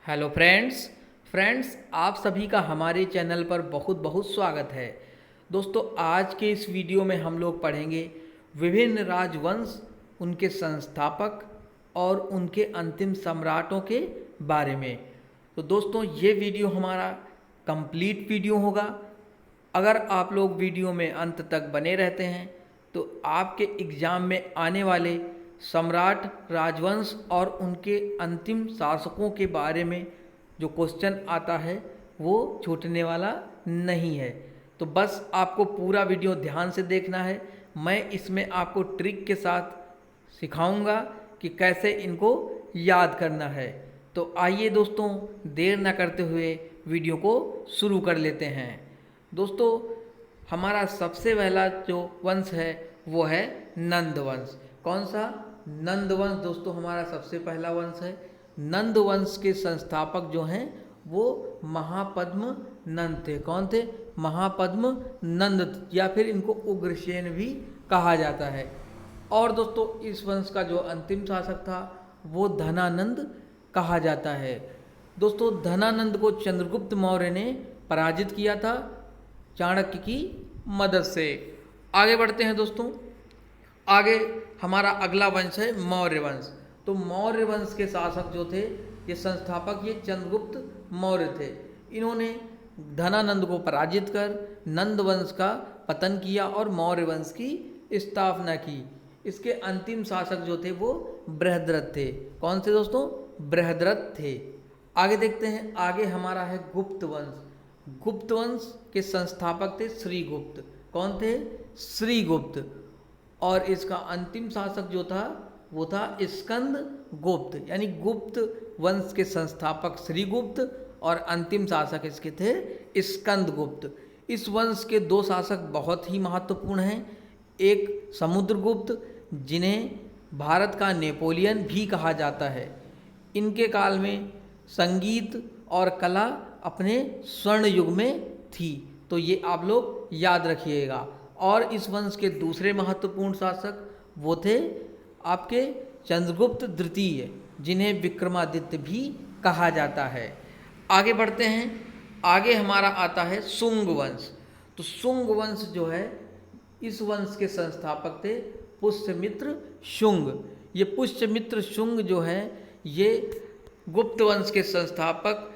Hello friends आप सभी का हमारे चैनल पर बहुत बहुत स्वागत है। दोस्तों आज के इस वीडियो में हम लोग पढ़ेंगे विभिन्न राजवंश, उनके संस्थापक और उनके अंतिम सम्राटों के बारे में। तो दोस्तों ये वीडियो हमारा कंप्लीट वीडियो होगा। अगर आप लोग वीडियो में अंत तक बने रहते हैं तो आपके एग्ज़ाम में आने वाले सम्राट, राजवंश और उनके अंतिम शासकों के बारे में जो क्वेश्चन आता है वो छूटने वाला नहीं है। तो बस आपको पूरा वीडियो ध्यान से देखना है। मैं इसमें आपको ट्रिक के साथ सिखाऊंगा कि कैसे इनको याद करना है। तो आइए दोस्तों देर न करते हुए वीडियो को शुरू कर लेते हैं। दोस्तों हमारा सबसे पहला जो वंश है वो है नंद वंश। कौन सा? नंद वंश दोस्तों हमारा सबसे पहला वंश है। नंद वंश के संस्थापक जो हैं वो महापद्म नंद थे। कौन थे? महापद्म नंद, या फिर इनको उग्रसेन भी कहा जाता है। और दोस्तों इस वंश का जो अंतिम शासक था वो धनानंद कहा जाता है। दोस्तों धनानंद को चंद्रगुप्त मौर्य ने पराजित किया था चाणक्य की मदद से। आगे बढ़ते हैं दोस्तों। आगे हमारा अगला वंश है मौर्य वंश। तो मौर्य वंश के शासक जो थे, ये संस्थापक ये चंद्रगुप्त मौर्य थे। इन्होंने धनानंद को पराजित कर नंद वंश का पतन किया और मौर्य वंश की स्थापना की। इसके अंतिम शासक जो थे वो बृहद्रथ थे। कौन से दोस्तों? बृहद्रथ थे। आगे देखते हैं। आगे हमारा है गुप्त वंश। गुप्त वंश के संस्थापक थे श्रीगुप्त। कौन थे? श्रीगुप्त। और इसका अंतिम शासक जो था वो था स्कंद गुप्त, यानी गुप्त वंश के संस्थापक श्रीगुप्त और अंतिम शासक इसके थे स्कंद गुप्त। इस वंश के दो शासक बहुत ही महत्वपूर्ण हैं। एक समुद्रगुप्त, जिन्हें भारत का नेपोलियन भी कहा जाता है। इनके काल में संगीत और कला अपने स्वर्ण युग में थी, तो ये आप लोग याद रखिएगा। और इस वंश के दूसरे महत्वपूर्ण शासक वो थे आपके चंद्रगुप्त द्वितीय, जिन्हें विक्रमादित्य भी कहा जाता है। आगे बढ़ते हैं। आगे हमारा आता है शुंग वंश। तो शुंग वंश जो है, इस वंश के संस्थापक थे पुष्यमित्र शुंग। ये पुष्यमित्र शुंग जो है ये गुप्त वंश के संस्थापक,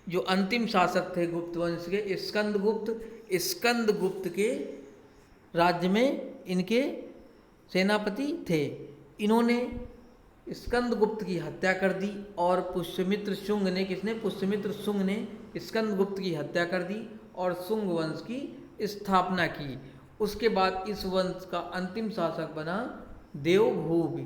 जो अंतिम शासक थे गुप्त वंश के, स्कंद गुप्त के राज्य में इनके सेनापति थे। इन्होंने स्कंद गुप्त की हत्या कर दी और पुष्यमित्र शुंग ने, किसने? पुष्यमित्र शुंग ने स्कंद गुप्त की हत्या कर दी और शुंग वंश की स्थापना की। उसके बाद इस वंश का अंतिम शासक बना देवभूमि।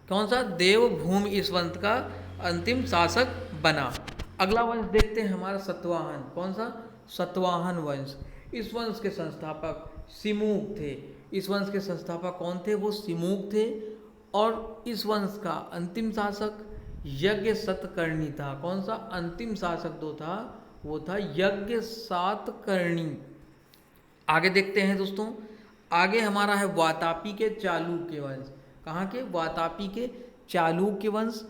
कौन सा? देवभूमि इस वंश का अंतिम शासक बना। अगला वंश देखते हैं हमारा सतवाहन। कौन सा? सतवाहन वंश। इस वंश के संस्थापक सिमुक थे। इस वंश के संस्थापक कौन थे? वो सिमुक थे। और इस वंश का अंतिम शासक यज्ञ सतकर्णी था। कौन सा? अंतिम शासक जो था वो था यज्ञ सातकर्णी। आगे देखते हैं दोस्तों। आगे हमारा है वातापी के चालुक्य वंश। कहाँ के? वातापी के चालुक्य वंश।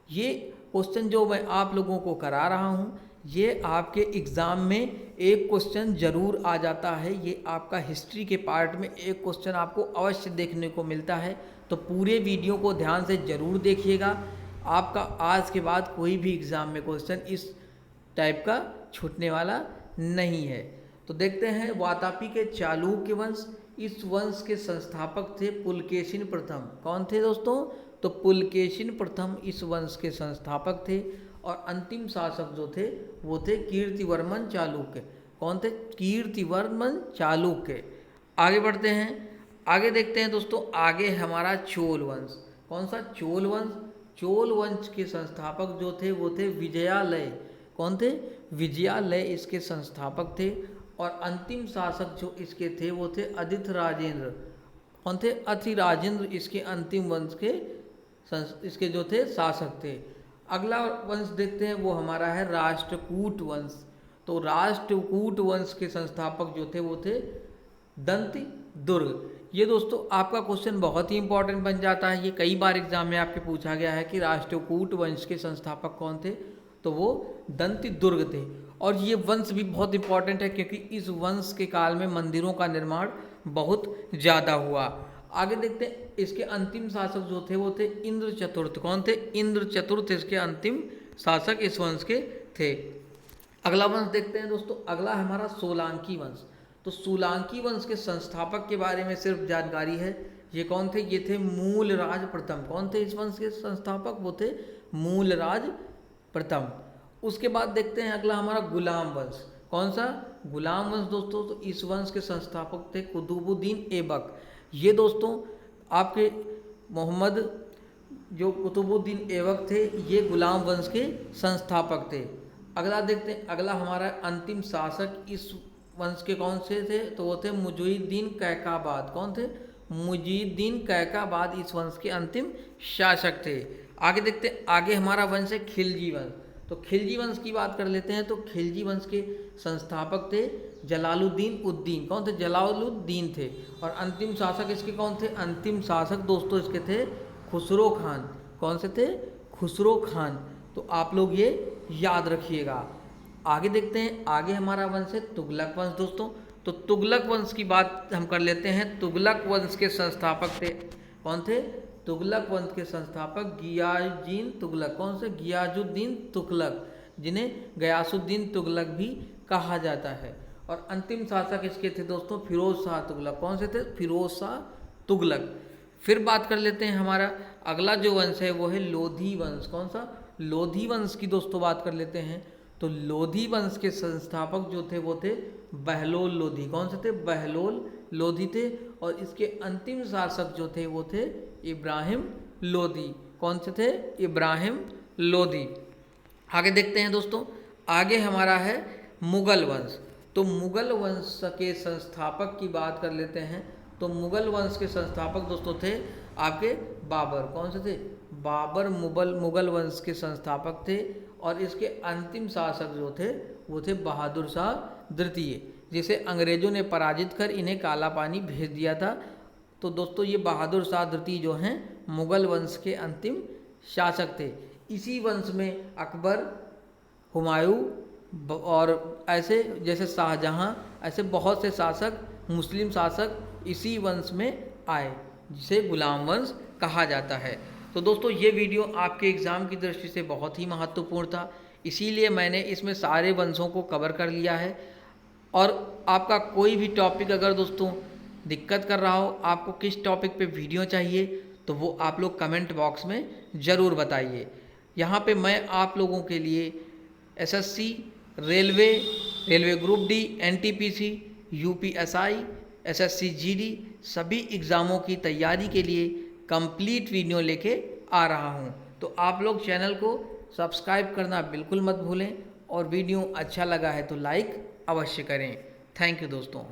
ये क्वेश्चन जो मैं आप लोगों को करा रहा हूँ, ये आपके एग्ज़ाम में एक क्वेश्चन जरूर आ जाता है। ये आपका हिस्ट्री के पार्ट में एक क्वेश्चन आपको अवश्य देखने को मिलता है। तो पूरे वीडियो को ध्यान से ज़रूर देखिएगा। आपका आज के बाद कोई भी एग्ज़ाम में क्वेश्चन इस टाइप का छूटने वाला नहीं है। तो देखते हैं वातापी के चालुक्य वंश। इस वंश के संस्थापक थे पुलकेशिन प्रथम। कौन थे दोस्तों? तो पुलकेशिन प्रथम इस वंश के संस्थापक थे। और अंतिम शासक जो थे वो थे कीर्तिवर्मन चालुक्य। कौन थे? कीर्तिवर्मन चालुक्य। आगे बढ़ते हैं। आगे देखते हैं दोस्तों। आगे हमारा चोल वंश। कौन सा? चोल वंश। चोल वंश के संस्थापक जो थे वो थे विजयालय। कौन थे? विजयालय इसके संस्थापक थे। और अंतिम शासक जो इसके थे वो थे अदिति राजेंद्र। कौन थे? अति राजेंद्र इसके अंतिम वंश के इसके जो थे शासक थे। अगला वंश देखते हैं, वो हमारा है राष्ट्रकूट वंश। तो राष्ट्रकूट वंश के संस्थापक जो थे वो थे दंती दुर्ग। ये दोस्तों आपका क्वेश्चन बहुत ही इंपॉर्टेंट बन जाता है। ये कई बार एग्जाम में आपके पूछा गया है कि राष्ट्रकूट वंश के संस्थापक कौन थे। तो वो दंती दुर्ग थे। और ये वंश भी बहुत इंपॉर्टेंट है क्योंकि इस वंश के काल में मंदिरों का निर्माण बहुत ज़्यादा हुआ। आगे देखते हैं, इसके अंतिम शासक जो थे वो थे इंद्र चतुर्थ। कौन थे? इंद्र चतुर्थ इसके अंतिम शासक इस वंश के थे। अगला वंश देखते हैं दोस्तों, अगला है हमारा सोलांकी वंश। तो सोलांकी वंश के संस्थापक के बारे में सिर्फ जानकारी है। ये कौन थे? ये थे मूलराज प्रथम। कौन थे इस वंश के संस्थापक? वो थे मूलराज प्रथम। उसके बाद देखते हैं अगला हमारा गुलाम वंश। कौन सा? गुलाम वंश दोस्तों। तो इस वंश के संस्थापक थे कुतुबुद्दीन ऐबक। ये दोस्तों आपके मोहम्मद जो कुतुबुद्दीन ऐबक थे, ये गुलाम वंश के संस्थापक थे। अगला देखते हैं, अगला हमारा अंतिम शासक इस वंश के कौन से थे? तो वो थे मुइज़ुद्दीन कैकाबाद। कौन थे? मुइज़ुद्दीन कैकाबाद इस वंश के अंतिम शासक थे। आगे देखते हैं, आगे हमारा वंश है खिलजी वंश। तो खिलजी वंश की बात कर लेते हैं। तो खिलजी वंश के संस्थापक थे जलालुद्दीन उद्दीन। कौन थे? जलालुद्दीन थे। और अंतिम शासक इसके कौन थे? अंतिम शासक दोस्तों इसके थे खुसरो खान। कौन से थे? खुसरो खान। तो आप लोग ये याद रखिएगा। आगे देखते हैं, आगे हमारा वंश है तुगलक वंश दोस्तों। तो तुगलक वंश की बात हम कर लेते हैं। तुगलक वंश के संस्थापक थे, कौन थे? तुगलक वंश के संस्थापक गियाजुद्दीन तुगलक। कौन से? गियाजुद्दीन तुगलक, जिन्हें गयासुद्दीन तुगलक भी कहा जाता है। और अंतिम शासक इसके थे दोस्तों फिरोज शाह तुगलक। कौन से थे? फिरोज शाह तुगलक। फिर बात कर लेते हैं, हमारा अगला जो वंश है वो है लोधी वंश। कौन सा? लोधी वंश की दोस्तों बात कर लेते हैं। तो लोधी वंश के संस्थापक जो थे वो थे बहलोल लोधी। कौन से थे? बहलोल लोधी थे। और इसके अंतिम शासक जो थे वो थे इब्राहिम लोधी। कौन से थे? इब्राहिम लोधी। आगे देखते हैं दोस्तों, आगे हमारा है मुगल वंश। तो मुगल वंश के संस्थापक की बात कर लेते हैं। तो मुगल वंश के संस्थापक दोस्तों थे आपके बाबर। कौन से थे? बाबर मुगल वंश के संस्थापक थे। और इसके अंतिम शासक जो थे वो थे बहादुर शाह द्वितीय, जिसे अंग्रेजों ने पराजित कर इन्हें काला पानी भेज दिया था। तो दोस्तों ये बहादुर शाह द्वितीय जो हैं मुगल वंश के अंतिम शासक थे। इसी वंश में अकबर, हुमायूं और ऐसे जैसे शाहजहां, ऐसे बहुत से शासक, मुस्लिम शासक इसी वंश में आए, जिसे गुलाम वंश कहा जाता है। तो दोस्तों ये वीडियो आपके एग्ज़ाम की दृष्टि से बहुत ही महत्वपूर्ण था, इसीलिए मैंने इसमें सारे वंशों को कवर कर लिया है। और आपका कोई भी टॉपिक अगर दोस्तों दिक्कत कर रहा हो, आपको किस टॉपिक पे वीडियो चाहिए, तो वो आप लोग कमेंट बॉक्स में ज़रूर बताइए। यहाँ पे मैं आप लोगों के लिए SSC, railway group D, NTPC, UPSI, SSC GD सभी एग्ज़ामों की तैयारी के लिए कंप्लीट वीडियो लेके आ रहा हूँ। तो आप लोग चैनल को सब्सक्राइब करना बिल्कुल मत भूलें, और वीडियो अच्छा लगा है तो लाइक अवश्य करें। थैंक यू दोस्तों।